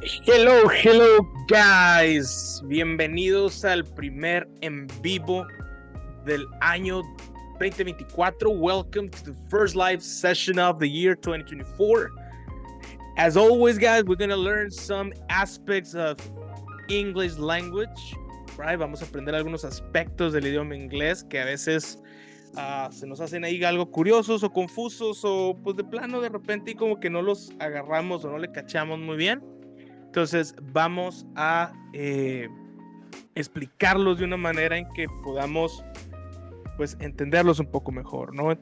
Hello, hello guys. Bienvenidos al primer en vivo del año 2024. Welcome to the first live session of the year 2024. As always, guys, we're going to learn some aspects of English language, right? Vamos a aprender algunos aspectos del idioma inglés que a veces se nos hacen ahí algo curiosos o confusos o pues de plano de repente y como que no los agarramos o no le cachamos muy bien. Entonces vamos a explicarlos de una manera en que podamos pues entenderlos un poco mejor, ¿no?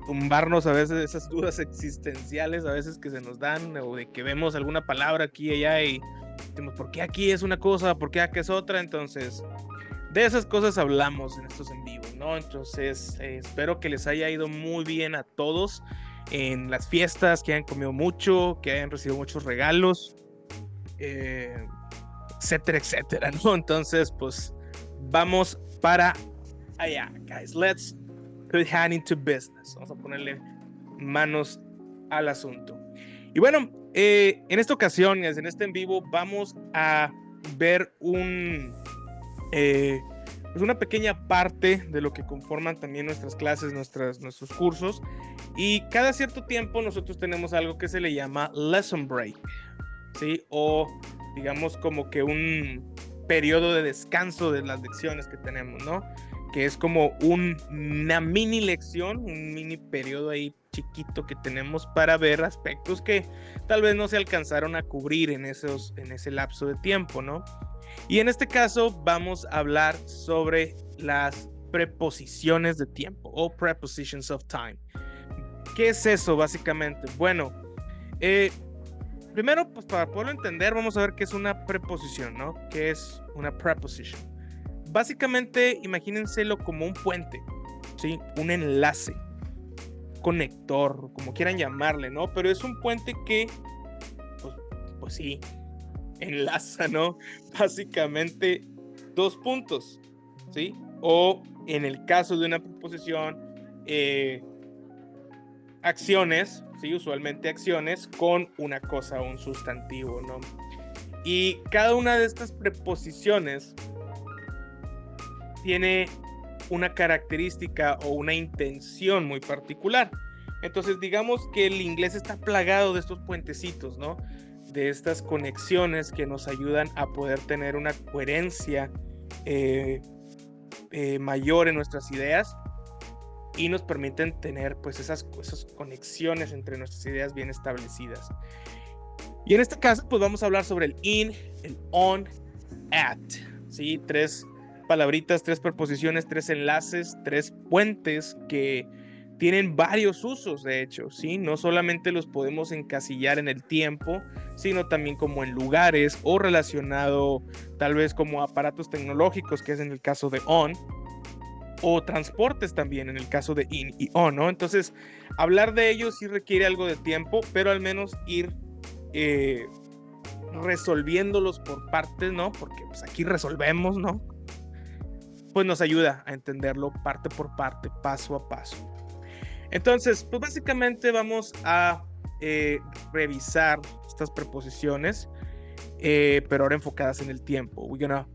Tumbarnos a veces esas dudas existenciales a veces que se nos dan o de que vemos alguna palabra aquí y allá y decimos, ¿por qué aquí es una cosa? ¿Por qué aquí es otra? Entonces, de esas cosas hablamos en estos en vivo, ¿no? Entonces, espero que les haya ido muy bien a todos en las fiestas, que hayan comido mucho, que hayan recibido muchos regalos, etcétera, etcétera, ¿no? Entonces, pues, vamos para allá, guys. Let's put hand into business. Vamos a ponerle manos al asunto. Y bueno, en esta ocasión, en este en vivo, vamos a ver pues una pequeña parte de lo que conforman también nuestras clases, nuestros cursos. Y cada cierto tiempo nosotros tenemos algo que se le llama lesson break, ¿sí? O digamos como que un periodo de descanso de las lecciones que tenemos, ¿no? Que es como una mini lección, un mini periodo ahí chiquito que tenemos para ver aspectos que tal vez no se alcanzaron a cubrir en ese lapso de tiempo, ¿no? Y en este caso vamos a hablar sobre las preposiciones de tiempo o prepositions of time. ¿Qué es eso básicamente? Bueno, primero pues para poderlo entender vamos a ver qué es una preposición, ¿no? ¿Qué es una preposition? Básicamente imagínenselo como un puente, ¿sí? Un enlace, conector, como quieran llamarle, ¿no? Pero es un puente que, pues sí, enlaza, ¿no? Básicamente dos puntos, ¿sí? O en el caso de una preposición, acciones, ¿sí? Usualmente acciones con una cosa o un sustantivo, ¿no? Y cada una de estas preposiciones tiene una característica o una intención muy particular. Entonces, digamos que el inglés está plagado de estos puentecitos, ¿no? De estas conexiones que nos ayudan a poder tener una coherencia mayor en nuestras ideas y nos permiten tener pues esas conexiones entre nuestras ideas bien establecidas. Y en este caso pues vamos a hablar sobre el in, el on, at, ¿sí? Tres palabritas, tres preposiciones, tres enlaces, tres puentes que tienen varios usos, de hecho, ¿sí? No solamente los podemos encasillar en el tiempo, sino también como en lugares o relacionado tal vez como aparatos tecnológicos, que es en el caso de on, o transportes también en el caso de in y on, ¿no? Entonces, hablar de ellos sí requiere algo de tiempo, pero al menos ir resolviéndolos por partes, ¿no? Porque pues aquí resolvemos, ¿no? Pues nos ayuda a entenderlo parte por parte, paso a paso. Entonces, pues básicamente vamos a revisar estas preposiciones, pero ahora enfocadas en el tiempo. We're gonna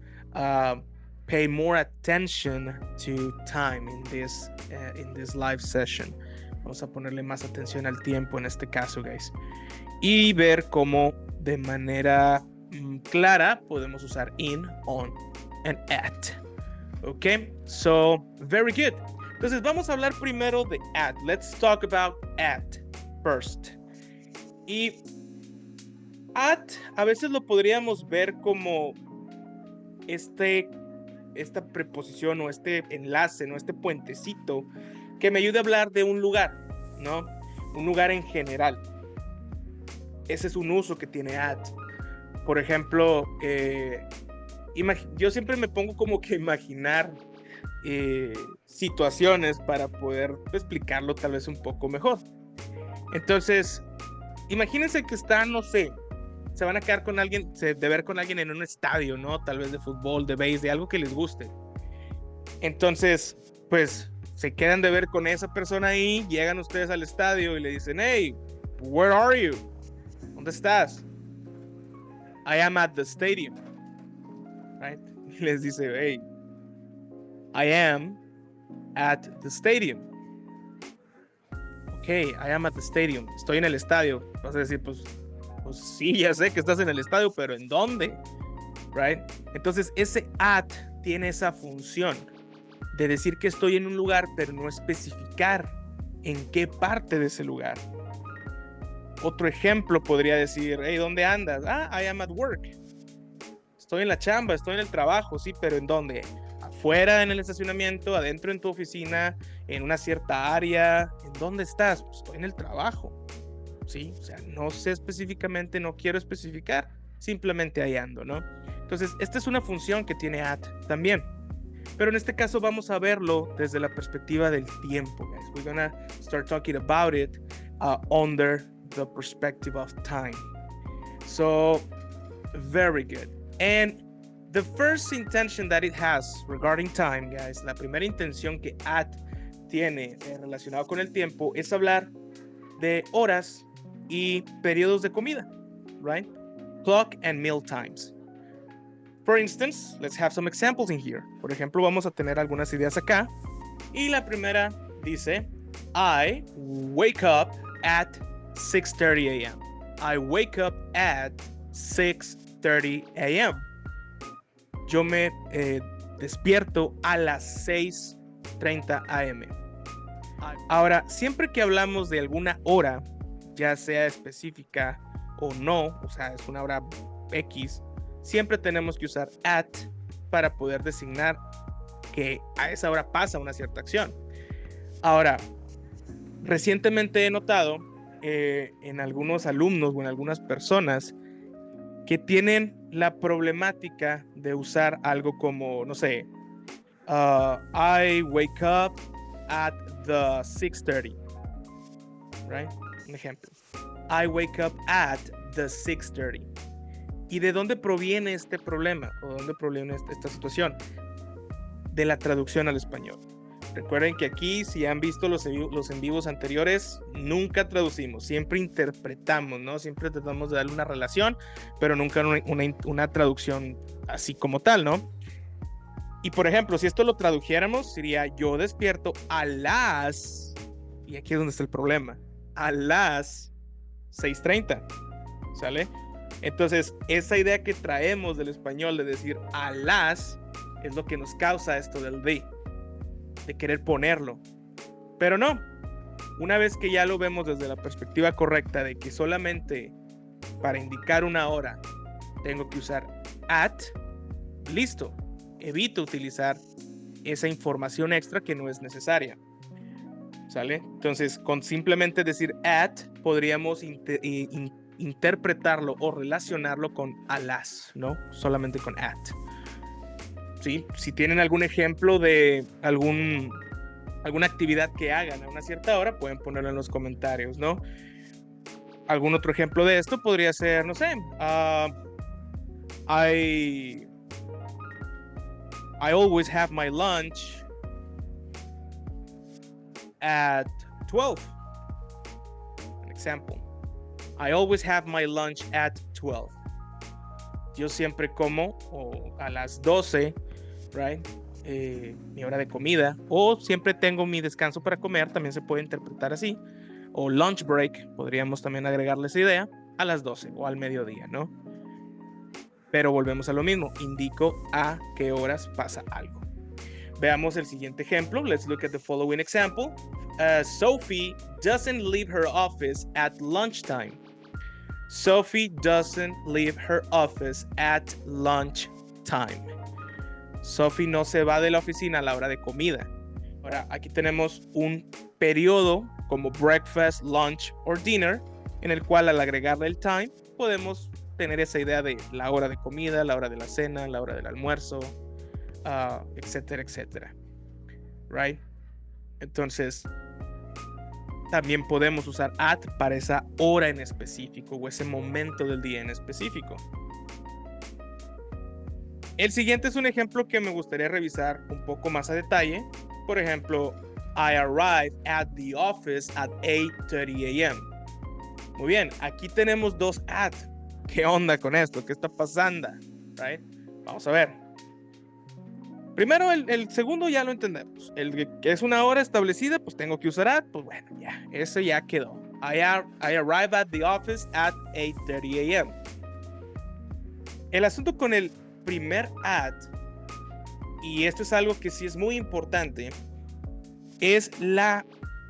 pay more attention to time in this live session. Vamos a ponerle más atención al tiempo en este caso, guys. Y ver cómo de manera clara podemos usar in, on, and at. Ok, so very good. Entonces vamos a hablar primero de at. Let's talk about at first. Y at a veces lo podríamos ver como esta preposición o este enlace, ¿no? Este puentecito que me ayuda a hablar de un lugar, ¿no? Un lugar en general. Ese es un uso que tiene at. Por ejemplo, yo siempre me pongo como que imaginar situaciones para poder explicarlo tal vez un poco mejor. Entonces, imagínense que están, no sé, se van a quedar con alguien, de ver con alguien en un estadio, ¿no? Tal vez de fútbol, de béisbol, de algo que les guste. Entonces, pues, se quedan de ver con esa persona ahí, llegan ustedes al estadio y le dicen, hey, where are you? ¿Dónde estás? I am at the stadium. Right? Y les dice, hey, I am at the stadium. Ok, I am at the stadium. Estoy en el estadio. Vas a decir, pues sí, ya sé que estás en el estadio, pero ¿en dónde? Right? Entonces, ese at tiene esa función de decir que estoy en un lugar, pero no especificar en qué parte de ese lugar. Otro ejemplo podría decir, hey, ¿dónde andas? I am at work. Estoy en la chamba, estoy en el trabajo, sí, pero ¿en dónde? Afuera en el estacionamiento, adentro en tu oficina, en una cierta área. ¿En dónde estás? Pues estoy en el trabajo, ¿sí? O sea, no sé específicamente, no quiero especificar, simplemente ahí ando, ¿no? Entonces, esta es una función que tiene at también. Pero en este caso vamos a verlo desde la perspectiva del tiempo, guys. We're gonna start talking about it under the perspective of time. So, very good. And the first intention that it has regarding time, guys, la primera intención que at tiene relacionado con el tiempo es hablar de horas y periodos de comida, right? Clock and meal times. For instance, let's have some examples in here. Por ejemplo, vamos a tener algunas ideas acá. Y la primera dice, I wake up at 6:30 a.m. I wake up at 6:30 a.m. Yo me despierto a las 6:30 a.m. Ahora, siempre que hablamos de alguna hora, ya sea específica o no, o sea, es una hora X, siempre tenemos que usar at para poder designar que a esa hora pasa una cierta acción. Ahora, recientemente he notado en algunos alumnos o en algunas personas que tienen la problemática de usar algo como, no sé, I wake up at the 6:30, right? Un ejemplo. I wake up at the 6:30. ¿Y de dónde proviene este problema? ¿O de dónde proviene esta situación? De la traducción al español. Recuerden que aquí, si han visto los en vivos anteriores, nunca traducimos, siempre interpretamos, ¿no? Siempre tratamos de darle una relación, pero nunca una traducción así como tal, ¿no? Y por ejemplo, si esto lo tradujéramos, sería yo despierto a las, y aquí es donde está el problema, a las 6:30, ¿sale? Entonces, esa idea que traemos del español de decir a las, es lo que nos causa esto del de querer ponerlo. Pero no, una vez que ya lo vemos desde la perspectiva correcta de que solamente para indicar una hora tengo que usar at, listo, evito utilizar esa información extra que no es necesaria, ¿sale? Entonces, con simplemente decir at, podríamos interpretarlo o relacionarlo con a las, ¿no? Solamente con at. ¿Sí? Si tienen algún ejemplo de alguna actividad que hagan a una cierta hora, pueden ponerlo en los comentarios, ¿no? Algún otro ejemplo de esto podría ser, no sé, I always have my lunch at 12. An example. I always have my lunch at 12. Yo siempre como a las 12, right? Mi hora de comida, o siempre tengo mi descanso para comer, también se puede interpretar así, o lunch break, podríamos también agregarle esa idea, a las 12 o al mediodía, ¿no? Pero volvemos a lo mismo, indico a qué horas pasa algo. Veamos el siguiente ejemplo. Let's look at the following example. Sophie doesn't leave her office at lunchtime. Sophie doesn't leave her office at lunchtime. Sophie no se va de la oficina a la hora de comida. Ahora, aquí tenemos un periodo como breakfast, lunch or dinner, en el cual al agregarle el time, podemos tener esa idea de la hora de comida, la hora de la cena, la hora del almuerzo, etcétera, etcétera. Right? Entonces, también podemos usar at para esa hora en específico o ese momento del día en específico. El siguiente es un ejemplo que me gustaría revisar un poco más a detalle. Por ejemplo, I arrived at the office at 8:30 a.m. Muy bien, aquí tenemos dos at. ¿Qué onda con esto? ¿Qué está pasando? Right? Vamos a ver. Primero, el segundo ya lo entendemos. El que es una hora establecida, pues tengo que usar at. Pues bueno, ya, eso ya quedó. I arrive at the office at 8:30 a.m. El asunto con el primer at, y esto es algo que sí es muy importante, es la,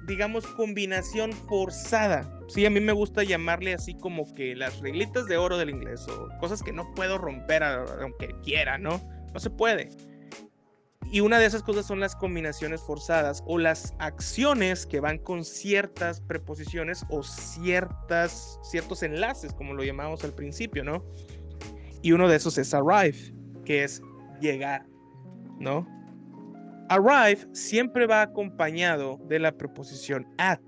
digamos, combinación forzada. Sí, a mí me gusta llamarle así como que las reglitas de oro del inglés, o cosas que no puedo romper aunque quiera, ¿no? No se puede. Y una de esas cosas son las combinaciones forzadas o las acciones que van con ciertas preposiciones o ciertos enlaces, como lo llamamos al principio, ¿no? Y uno de esos es arrive, que es llegar, ¿no? Arrive siempre va acompañado de la preposición at,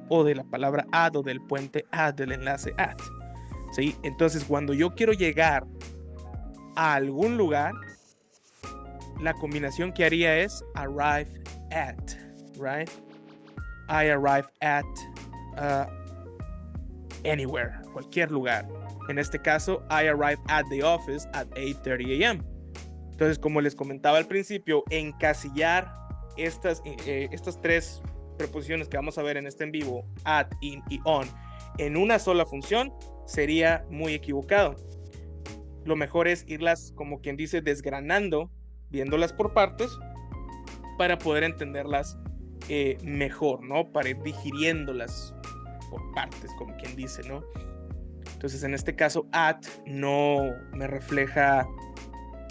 o de la palabra at, o del puente at, del enlace at, ¿sí? Entonces, cuando yo quiero llegar a algún lugar, la combinación que haría es arrive at, right? I arrive at anywhere, cualquier lugar. En este caso, I arrive at the office at 8:30 a.m. Entonces, como les comentaba al principio, encasillar estas tres preposiciones que vamos a ver en este en vivo, at, in y on, en una sola función, sería muy equivocado. Lo mejor es irlas, como quien dice, desgranando, viéndolas por partes, para poder entenderlas mejor, ¿no? Para ir digiriéndolas por partes, como quien dice, ¿no? Entonces, en este caso, at no me refleja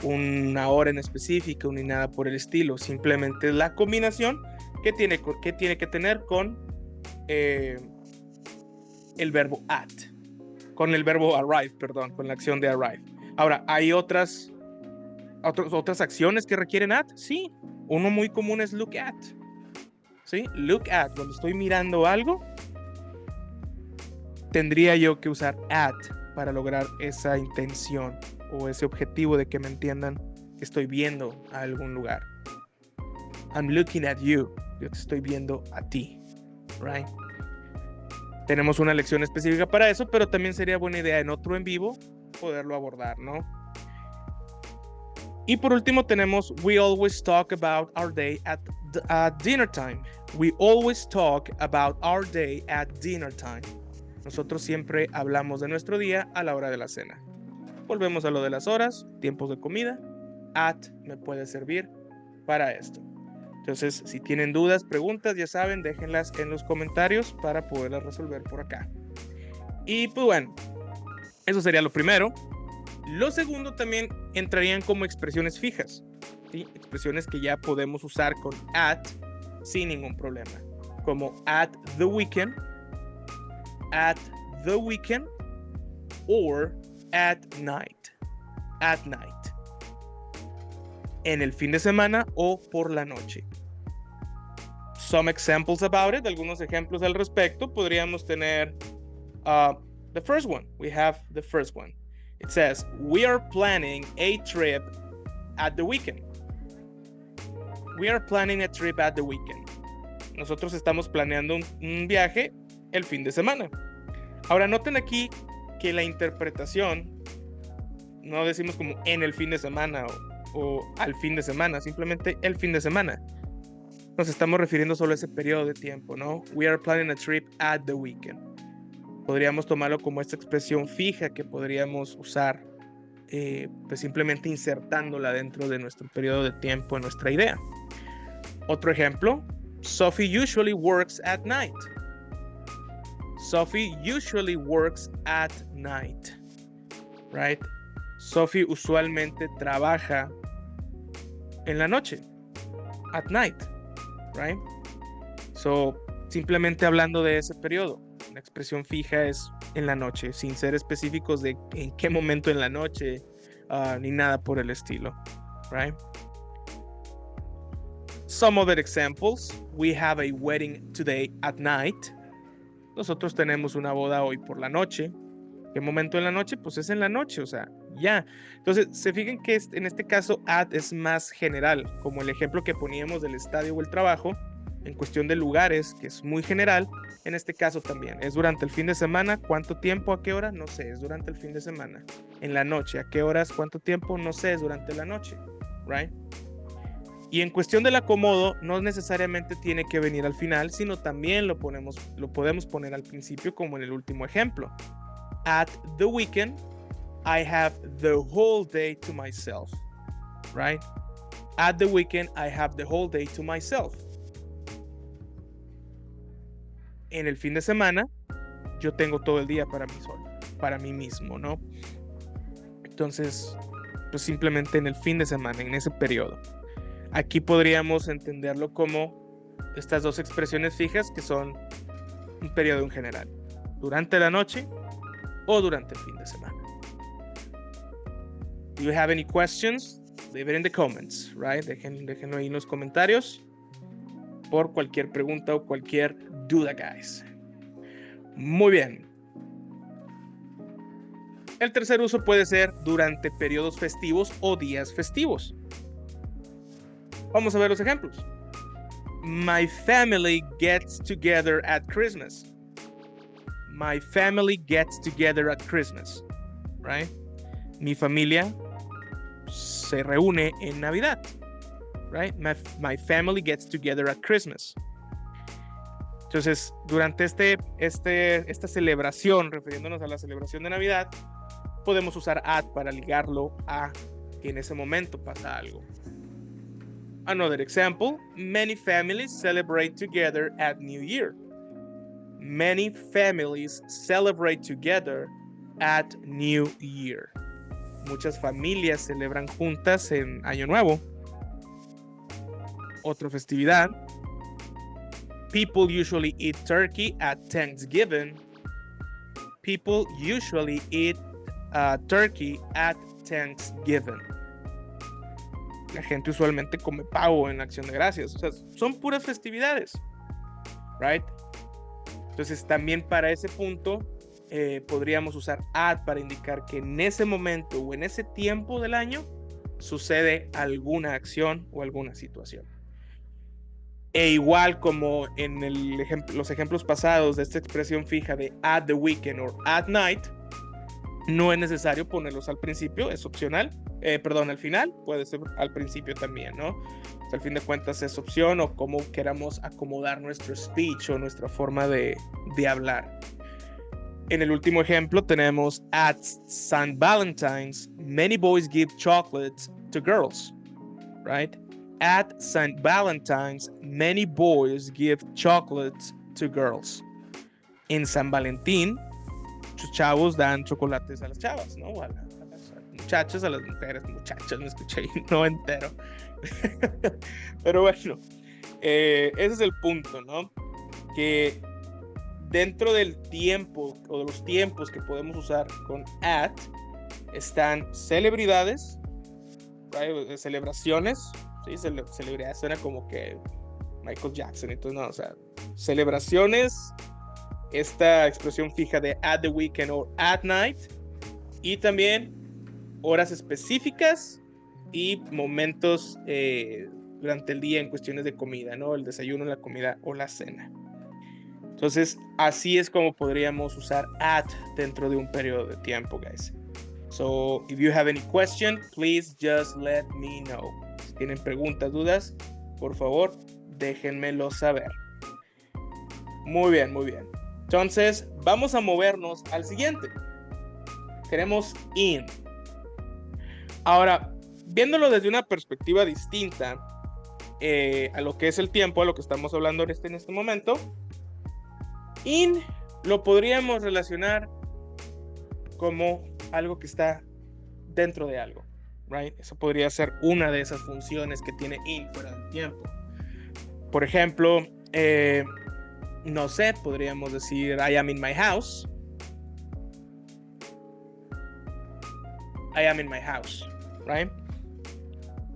una hora en específico ni nada por el estilo, simplemente es la combinación que tiene que tener con el verbo at, con el verbo arrive, perdón, con la acción de arrive. Ahora, ¿hay otras acciones que requieren at? Sí, uno muy común es look at, ¿sí? Look at, cuando estoy mirando algo, tendría yo que usar at para lograr esa intención o ese objetivo de que me entiendan que estoy viendo a algún lugar. I'm looking at you. Yo te estoy viendo a ti, right? Tenemos una lección específica para eso, pero también sería buena idea en otro en vivo poderlo abordar, ¿no? Y por último tenemos we always talk about our day at dinner time. We always talk about our day at dinner time. Nosotros siempre hablamos de nuestro día a la hora de la cena. Volvemos a lo de las horas, tiempos de comida. At me puede servir para esto. Entonces, si tienen dudas, preguntas, ya saben, déjenlas en los comentarios para poderlas resolver por acá. Y pues bueno, eso sería lo primero. Lo segundo también entrarían como expresiones fijas, ¿sí? Expresiones que ya podemos usar con at sin ningún problema, como at the weekend, or at night, en el fin de semana o por la noche. Some examples about it, algunos ejemplos al respecto, podríamos tener the first one. We have the first one. It says, we are planning a trip at the weekend. We are planning a trip at the weekend. Nosotros estamos planeando un viaje el fin de semana. Ahora, noten aquí que la interpretación, no decimos como en el fin de semana o al fin de semana, simplemente el fin de semana. Nos estamos refiriendo solo a ese periodo de tiempo, ¿no? We are planning a trip at the weekend. Podríamos tomarlo como esta expresión fija que podríamos usar, pues simplemente insertándola dentro de nuestro periodo de tiempo en nuestra idea. Otro ejemplo, Sophie usually works at night. Sophie usually works at night, right? Sophie usualmente trabaja en la noche, at night, right? So, simplemente hablando de ese periodo, la expresión fija es en la noche, sin ser específicos de en qué momento en la noche, ni nada por el estilo, right? Some other examples, we have a wedding today at night. Nosotros tenemos una boda hoy por la noche. ¿Qué momento en la noche? Pues es en la noche, o sea, ya. Entonces, se fijan que en este caso at es más general, como el ejemplo que poníamos del estadio o el trabajo. En cuestión de lugares, que es muy general, en este caso también. ¿Es durante el fin de semana? ¿Cuánto tiempo? ¿A qué hora? No sé, es durante el fin de semana. En la noche, ¿a qué horas? ¿Cuánto tiempo? No sé, es durante la noche, right? Y en cuestión del acomodo, no necesariamente tiene que venir al final, sino también lo podemos poner al principio, como en el último ejemplo. At the weekend, I have the whole day to myself, right? At the weekend, I have the whole day to myself. En el fin de semana, yo tengo todo el día para mí solo, para mí mismo, ¿no? Entonces, pues simplemente en el fin de semana, en ese periodo. Aquí podríamos entenderlo como estas dos expresiones fijas que son un periodo en general, durante la noche o durante el fin de semana. Do you have any questions? Leave it in the comments, right? Déjenlo ahí en los comentarios por cualquier pregunta o cualquier duda, guys. Muy bien. El tercer uso puede ser durante periodos festivos o días festivos. Vamos a ver los ejemplos. My family gets together at Christmas. My family gets together at Christmas, right? Mi familia se reúne en Navidad, right? My family gets together at Christmas. Entonces, durante esta celebración, refiriéndonos a la celebración de Navidad, podemos usar at para ligarlo a que en ese momento pasa algo. Another example, many families celebrate together at New Year. Many families celebrate together at New Year. Muchas familias celebran juntas en Año Nuevo. Otra festividad. People usually eat turkey at Thanksgiving. People usually eat turkey at Thanksgiving. La gente usualmente come pavo en Acción de Gracias. O sea, son puras festividades, right? Entonces también para ese punto podríamos usar at para indicar que en ese momento o en ese tiempo del año sucede alguna acción o alguna situación. E igual como en los ejemplos pasados de esta expresión fija de at the weekend o at night, no es necesario ponerlos al principio, es opcional. Al final, puede ser al principio también, ¿no? O sea, al fin de cuentas es opción o cómo queramos acomodar nuestro speech o nuestra forma de hablar. En el último ejemplo tenemos at St. Valentine's, many boys give chocolates to girls, right? At St. Valentine's, many boys give chocolates to girls. En San Valentín, muchos chavos dan chocolates a las chavas, ¿no? A las muchachas, a las mujeres, muchachas, me escuché no entero. Pero bueno, ese es el punto, ¿no? Que dentro del tiempo o de los tiempos que podemos usar con at están celebridades, right? Celebraciones, ¿sí? Celebridad suena como que Michael Jackson, entonces no, o sea, celebraciones, esta expresión fija de at the weekend o at night, y también horas específicas y momentos durante el día en cuestiones de comida, ¿no? El desayuno, la comida o la cena. Entonces, así es como podríamos usar at dentro de un periodo de tiempo, guys. So, if you have any question, please just let me know. Si tienen preguntas, dudas, por favor, déjenmelo saber. Muy bien, muy bien. Entonces, vamos a movernos al siguiente. Tenemos in. Ahora, viéndolo desde una perspectiva distinta a lo que es el tiempo, a lo que estamos hablando en este momento, in lo podríamos relacionar como algo que está dentro de algo, right? Eso podría ser una de esas funciones que tiene in fuera del tiempo. Por ejemplo, no sé, podríamos decir I am in my house. I am in my house, right?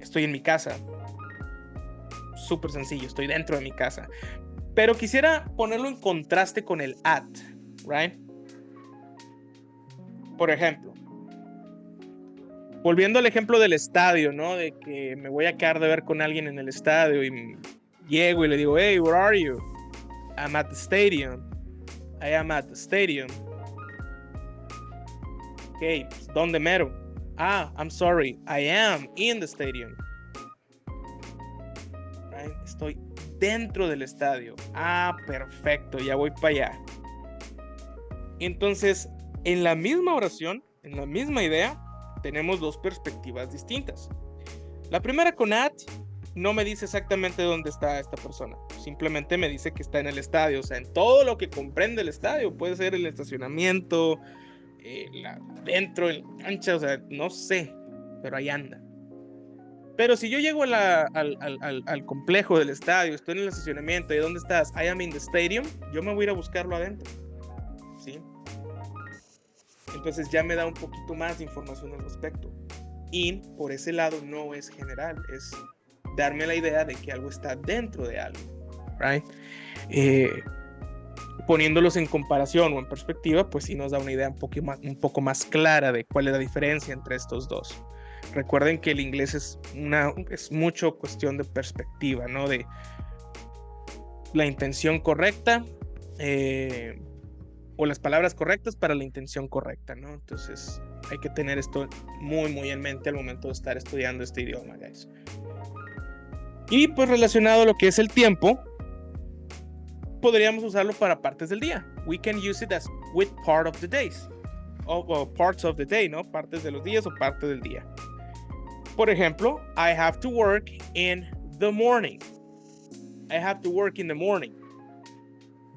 Estoy en mi casa. Súper sencillo, estoy dentro de mi casa. Pero quisiera ponerlo en contraste con el at, right? Por ejemplo, volviendo al ejemplo del estadio, ¿no? De que me voy a quedar de ver con alguien en el estadio y llego y le digo, hey, where are you? I'm at the stadium. I am at the stadium. Ok, pues, ¿dónde mero? I'm sorry, I am in the stadium. Right? Estoy dentro del estadio. Perfecto, ya voy para allá. Entonces, en la misma oración, en la misma idea, tenemos dos perspectivas distintas. La primera con at no me dice exactamente dónde está esta persona, simplemente me dice que está en el estadio, o sea, en todo lo que comprende el estadio, puede ser el estacionamiento, dentro, en la cancha, o sea, no sé, pero ahí anda. Pero si yo llego al complejo del estadio, estoy en el estacionamiento, ¿y dónde estás? I am in the stadium, yo me voy a ir a buscarlo adentro, ¿sí? Entonces ya me da un poquito más de información al respecto. In, por ese lado, no es general, es darme la idea de que algo está dentro de algo, right? Poniéndolos en comparación o en perspectiva, pues sí nos da una idea un poco más clara de cuál es la diferencia entre estos dos. Recuerden que el inglés es mucho cuestión de perspectiva, ¿no? De la intención correcta o las palabras correctas para la intención correcta, ¿no? Entonces hay que tener esto muy, muy en mente al momento de estar estudiando este idioma, guys. Y pues relacionado a lo que es el tiempo, podríamos usarlo para partes del día. We can use it as with part of the days. O parts of the day, ¿no? Partes de los días o parte del día. Por ejemplo, I have to work in the morning. I have to work in the morning.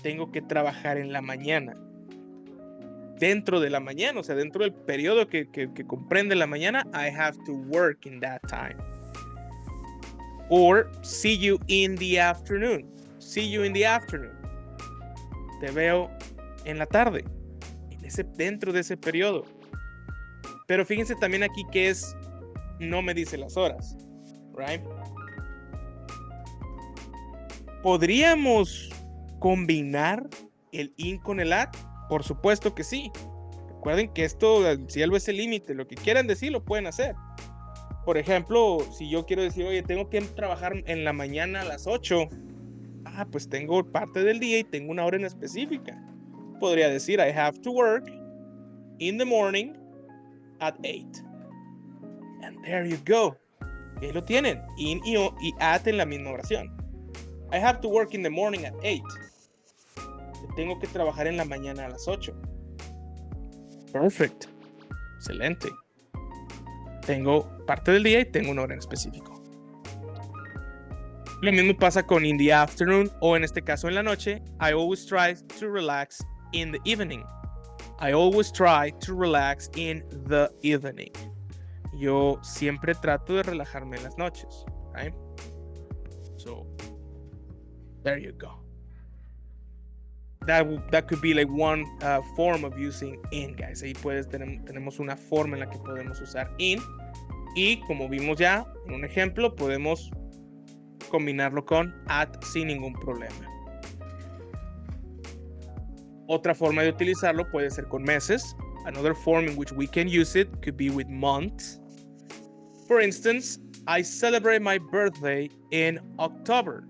Tengo que trabajar en la mañana. Dentro de la mañana, o sea, dentro del periodo que comprende la mañana, I have to work in that time. Or see you in the afternoon. See you in the afternoon. Te veo en la tarde, dentro de ese periodo. Pero fíjense también aquí que no me dice las horas, right? ¿Podríamos combinar el in con el at? Por supuesto que sí. Recuerden que esto, el cielo es el límite. Lo que quieran decir lo pueden hacer. Por ejemplo, si yo quiero decir, oye, tengo que trabajar en la mañana a las 8. Pues tengo parte del día y tengo una hora en específica. Podría decir, I have to work in the morning at 8. And there you go. Ahí lo tienen. In y at en la misma oración. I have to work in the morning at 8. Tengo que trabajar en la mañana a las 8. Perfect. Excelente. Tengo parte del día y tengo una hora en específico. Lo mismo pasa con in the afternoon o en este caso en la noche. I always try to relax in the evening. I always try to relax in the evening. Yo siempre trato de relajarme en las noches. Right? So, there you go. That could be like one form of using in, guys. Ahí tenemos una forma en la que podemos usar in. Y como vimos ya en un ejemplo, podemos combinarlo con at sin ningún problema. Otra forma de utilizarlo puede ser con meses. Another form in which we can use it could be with months. For instance, I celebrate my birthday in October.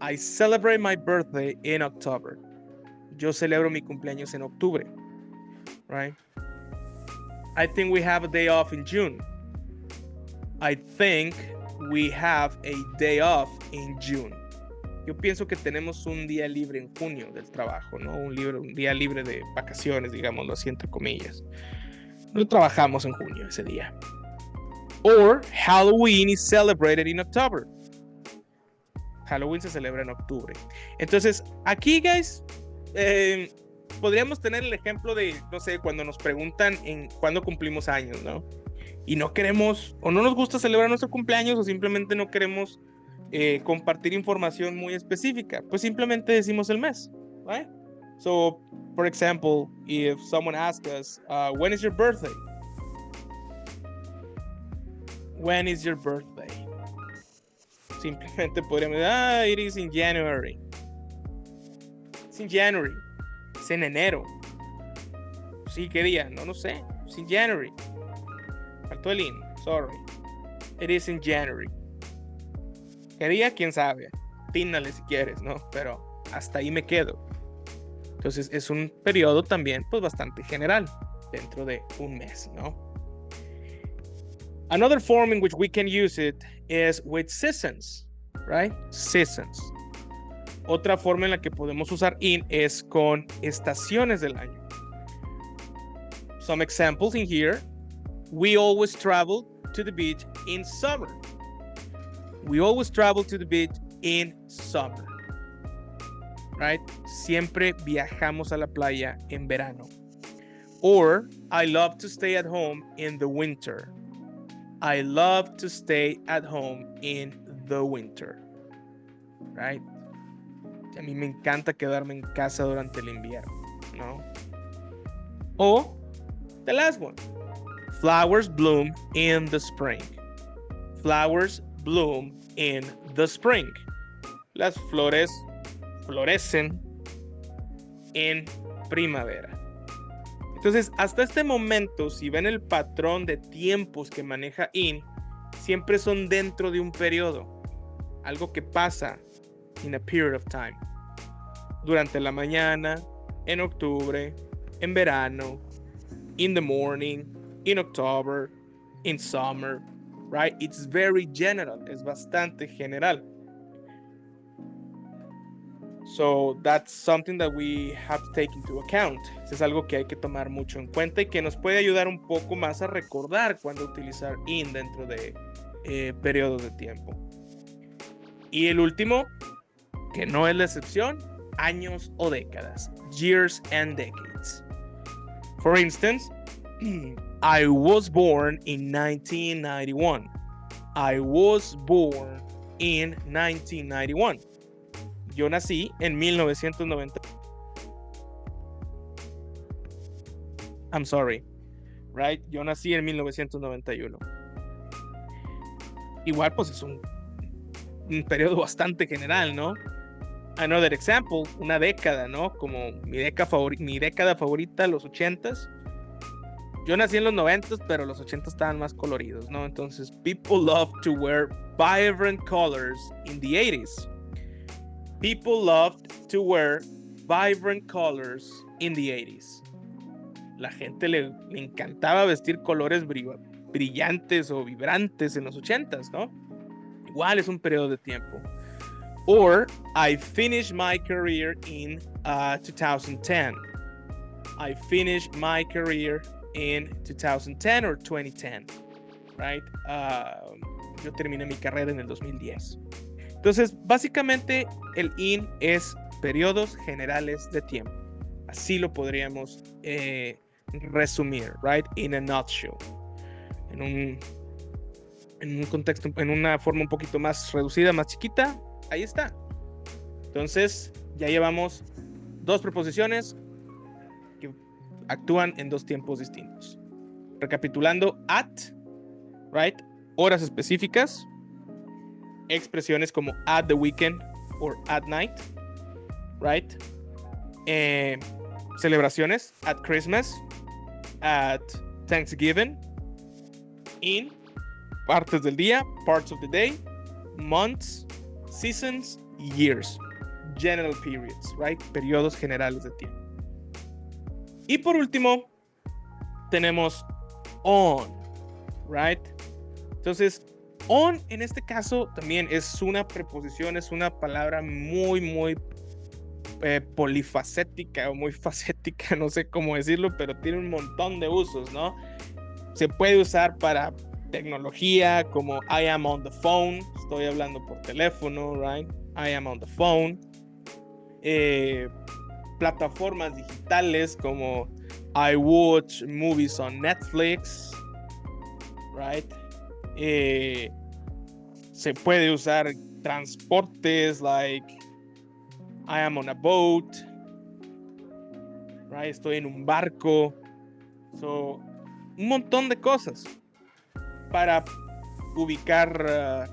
I celebrate my birthday in October. Yo celebro mi cumpleaños en octubre. Right? I think we have a day off in June. I think we have a day off in June. Yo pienso que tenemos un día libre en junio del trabajo, ¿no? Un día libre de vacaciones, digámoslo así, entre comillas. No trabajamos en junio ese día. Or Halloween is celebrated in October. Halloween se celebra en octubre. Entonces, aquí, guys, podríamos tener el ejemplo de, no sé, cuando nos preguntan en cuándo cumplimos años, ¿no? Y no queremos, o no nos gusta celebrar nuestro cumpleaños, o simplemente no queremos compartir información muy específica, pues simplemente decimos el mes, right? So, for example, if someone asks us, when is your birthday? When is your birthday? Simplemente podríamos decir, it is in January. It's in January. Es en enero. Sí, ¿qué día? No sé. It's in January. Faltó el in. Sorry. It is in January. ¿Qué día? ¿Quién sabe? atínale si quieres, ¿no? Pero hasta ahí me quedo. Entonces es un periodo también pues bastante general dentro de un mes, ¿no? Another form in which we can use it is with seasons, right? Seasons. Otra forma en la que podemos usar in es con estaciones del año. Some examples in here. We always travel to the beach in summer. We always travel to the beach in summer. Right? Siempre viajamos a la playa en verano. Or, I love to stay at home in the winter. I love to stay at home in the winter. Right? A mí me encanta quedarme en casa durante el invierno, ¿no? O, the last one. Flowers bloom in the spring. Flowers bloom in the spring. Las flores florecen en primavera. Entonces, hasta este momento, si ven el patrón de tiempos que maneja in, siempre son dentro de un periodo. Algo que pasa in a period of time. Durante la mañana, en octubre, en verano, in the morning, in October, in summer, right? It's very general, es bastante general. So that's something that we have to take into account. Eso es algo que hay que tomar mucho en cuenta y que nos puede ayudar un poco más a recordar cuándo utilizar in dentro de periodos de tiempo. Y el último, que no es la excepción, años o décadas. Years and decades. For instance, I was born in 1991. I was born in 1991. Yo nací en 1990. I'm sorry. Right? Yo nací en 1991. Igual, pues es un periodo bastante general, ¿no? Another example, una década, ¿no? Como mi década favorita, los 80s. Yo nací en los 90s, pero los 80s estaban más coloridos, ¿no? Entonces, people love to wear vibrant colors in the 80s. People loved to wear vibrant colors in the 80s. La gente le encantaba vestir colores brillantes o vibrantes en los 80s, ¿no? Igual es un periodo de tiempo. Or, I finished my career in 2010. I finished my career in 2010 or 2010, right? Yo terminé mi carrera en el 2010. Entonces, básicamente, el in es periodos generales de tiempo. Así lo podríamos resumir, right? In a nutshell. En un contexto, en una forma un poquito más reducida, más chiquita, ahí está. Entonces, ya llevamos dos preposiciones que actúan en dos tiempos distintos. Recapitulando, at, right? Horas específicas. Expresiones como at the weekend or at night, right? Celebraciones, at Christmas, at Thanksgiving, in, partes del día, parts of the day, months, seasons, years, general periods, right? Periodos generales de tiempo. Y por último, tenemos on, right? Entonces, on en este caso también es una preposición, es una palabra muy polifacética o muy facética, no sé cómo decirlo, pero tiene un montón de usos, ¿no? Se puede usar para tecnología como I am on the phone, estoy hablando por teléfono, right? I am on the phone. Plataformas digitales como I watch movies on Netflix, right? Se puede usar transportes like I am on a boat, right? Estoy en un barco. So, un montón de cosas para ubicar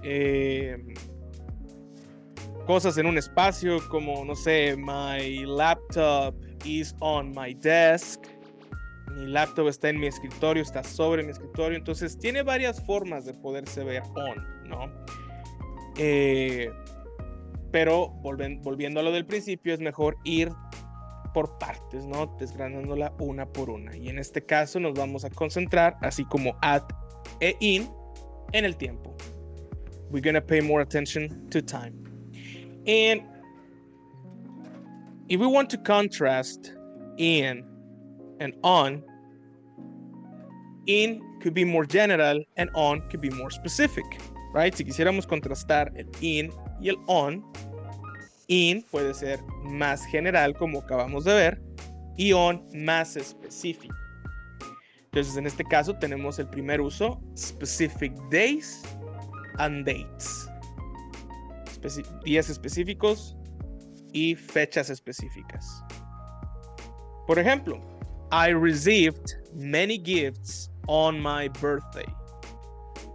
cosas en un espacio como, no sé, my laptop is on my desk. Mi laptop está en mi escritorio, está sobre mi escritorio. Entonces tiene varias formas de poderse ver on, ¿no? pero volviendo a lo del principio, es mejor ir por partes, ¿no? Desgranándola una por una. Y en este caso nos vamos a concentrar, así como at e in, en el tiempo. We're going to pay more attention to time. And if we want to contrast in and on, in could be more general and on could be more specific, right? Si quisiéramos contrastar el in y el on, in puede ser más general, como acabamos de ver, y on más específico. Entonces, en este caso tenemos el primer uso, specific days and dates. Días específicos y fechas específicas. Por ejemplo, I received many gifts on my birthday.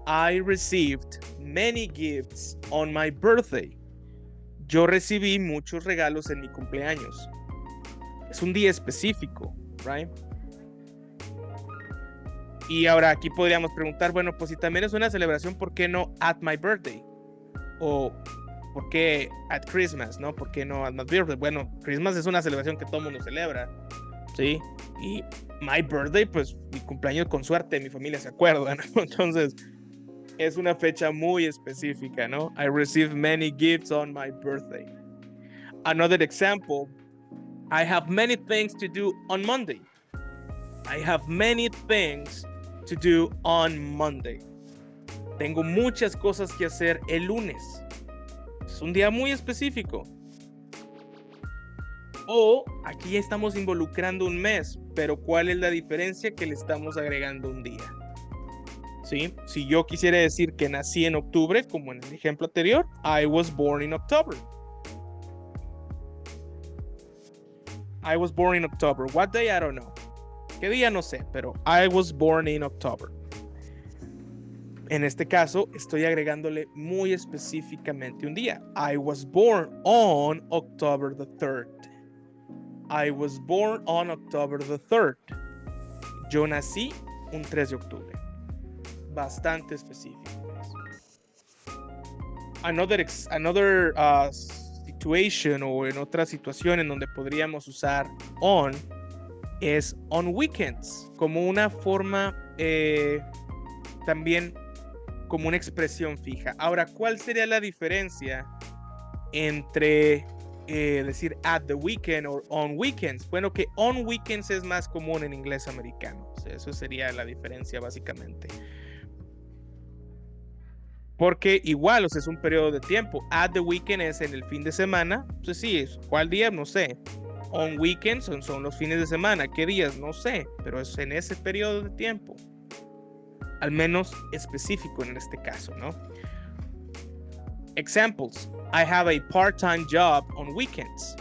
I received many gifts on my birthday. Yo recibí muchos regalos en mi cumpleaños. Es un día específico, right? Y ahora aquí podríamos preguntar, bueno, pues si también es una celebración, ¿por qué no at my birthday? O ¿por qué at Christmas, no? ¿Por qué no at my birthday? Bueno, Christmas es una celebración que todo el mundo celebra, ¿sí? Y my birthday, pues mi cumpleaños con suerte, mi familia se acuerda, ¿no? Entonces, es una fecha muy específica, ¿no? I received many gifts on my birthday. Another example, I have many things to do on Monday. I have many things to do on Monday. Tengo muchas cosas que hacer el lunes. Es un día muy específico. O aquí ya estamos involucrando un mes, pero ¿cuál es la diferencia? Que le estamos agregando un día. ¿Sí? Si yo quisiera decir que nací en octubre, como en el ejemplo anterior, I was born in October. I was born in October. What day? I don't know. ¿Qué día? No sé, pero I was born in October. En este caso, estoy agregándole muy específicamente un día. I was born on October the 3rd. I was born on October the 3rd. Yo nací un 3 de octubre. Bastante específico. Another situation o en otra situación en donde podríamos usar on es on weekends, como una forma también como una expresión fija. Ahora, ¿cuál sería la diferencia entre decir at the weekend o on weekends? Bueno, que on weekends es más común en inglés americano. O sea, eso sería la diferencia básicamente. Porque igual, o sea, es un periodo de tiempo. At the weekend es en el fin de semana. Pues sí, ¿cuál día? No sé. On weekends son los fines de semana. ¿Qué días? No sé. Pero es en ese periodo de tiempo. Al menos específico en este caso, ¿no? Examples. I have a part-time job on weekends.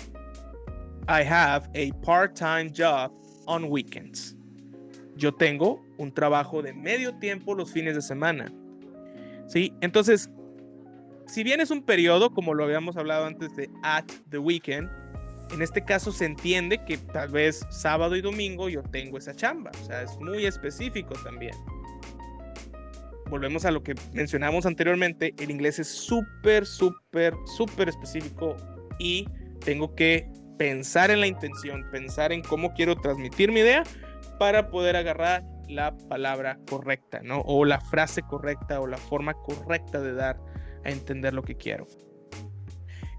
I have a part-time job on weekends. Yo tengo un trabajo de medio tiempo los fines de semana. ¿Sí? Entonces, si bien es un periodo, como lo habíamos hablado antes de at the weekend, en este caso se entiende que tal vez sábado y domingo yo tengo esa chamba. O sea, es muy específico también. Volvemos a lo que mencionamos anteriormente, el inglés es súper específico y tengo que pensar en la intención, pensar en cómo quiero transmitir mi idea para poder agarrar la palabra correcta, ¿no? O la frase correcta o la forma correcta de dar a entender lo que quiero.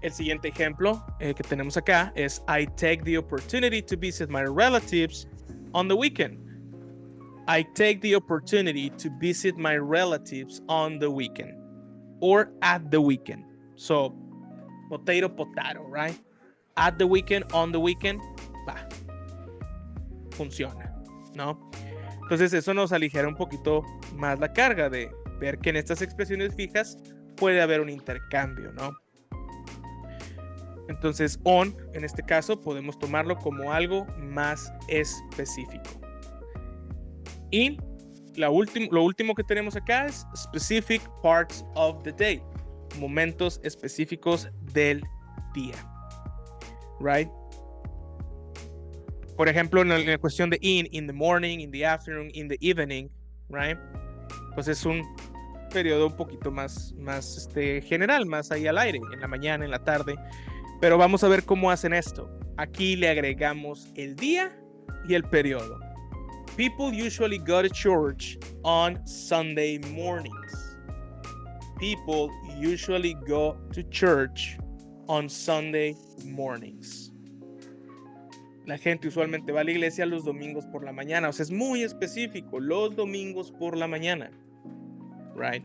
El siguiente ejemplo que tenemos acá es I take the opportunity to visit my relatives on the weekend. I take the opportunity to visit my relatives on the weekend or at the weekend. So, potato, right? At the weekend, on the weekend, va. Funciona, ¿no? Entonces eso nos aligera un poquito más la carga de ver que en estas expresiones fijas puede haber un intercambio, ¿no? Entonces on, en este caso, podemos tomarlo como algo más específico. Y lo último que tenemos acá es specific parts of the day, momentos específicos del día, right? Por ejemplo, en la cuestión de in the morning, in the afternoon, in the evening, right? Pues es un periodo un poquito más general, más ahí al aire, en la mañana, en la tarde. Pero vamos a ver cómo hacen esto. Aquí le agregamos el día y el periodo. People usually go to church on Sunday mornings. People usually go to church on Sunday mornings. La gente usualmente va a la iglesia los domingos por la mañana. O sea, es muy específico. Los domingos por la mañana. Right?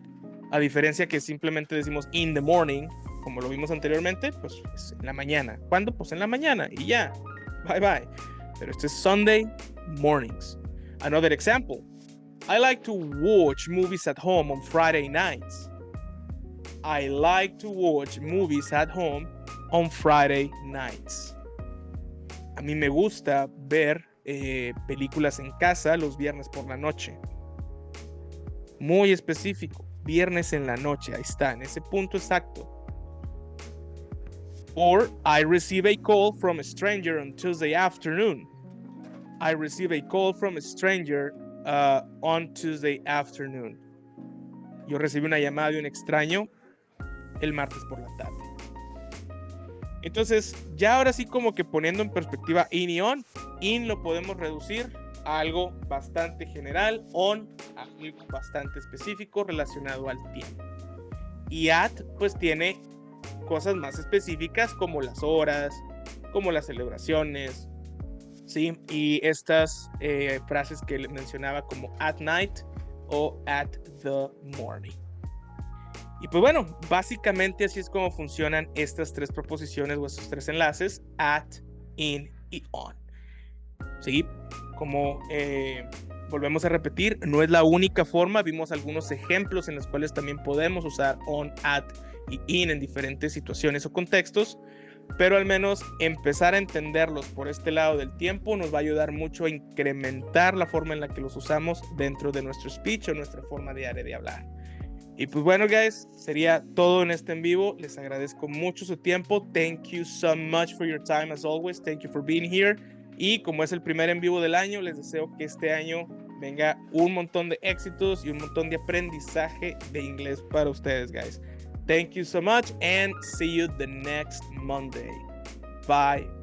A diferencia que simplemente decimos in the morning, como lo vimos anteriormente, pues es en la mañana. ¿Cuándo? Pues en la mañana y ya. Bye bye. Pero este es Sunday mornings. Another example. I like to watch movies at home on Friday nights. I like to watch movies at home on Friday nights. A mí me gusta ver películas en casa los viernes por la noche. Muy específico. Viernes en la noche. Ahí está, en ese punto exacto. Or, I receive a call from a stranger on Tuesday afternoon. I receive a call from a stranger on Tuesday afternoon. Yo recibí una llamada de un extraño el martes por la tarde. Entonces, ya ahora sí como que poniendo en perspectiva in y on, in lo podemos reducir a algo bastante general, on a algo bastante específico relacionado al tiempo. Y at pues tiene cosas más específicas como las horas, como las celebraciones, ¿sí? Y estas frases que mencionaba como at night o at the morning. Y pues bueno, básicamente así es como funcionan estas tres proposiciones o estos tres enlaces, at, in y on. ¿Sí? Como volvemos a repetir, no es la única forma, vimos algunos ejemplos en los cuales también podemos usar on, at y in en diferentes situaciones o contextos, pero al menos empezar a entenderlos por este lado del tiempo nos va a ayudar mucho a incrementar la forma en la que los usamos dentro de nuestro speech o nuestra forma diaria de hablar. Y pues bueno, guys, sería todo en este en vivo. Les agradezco mucho su tiempo. Thank you so much for your time as always. Thank you for being here. Y como es el primer en vivo del año, les deseo que este año venga un montón de éxitos y un montón de aprendizaje de inglés para ustedes, guys. Thank you so much and see you the next Monday. Bye.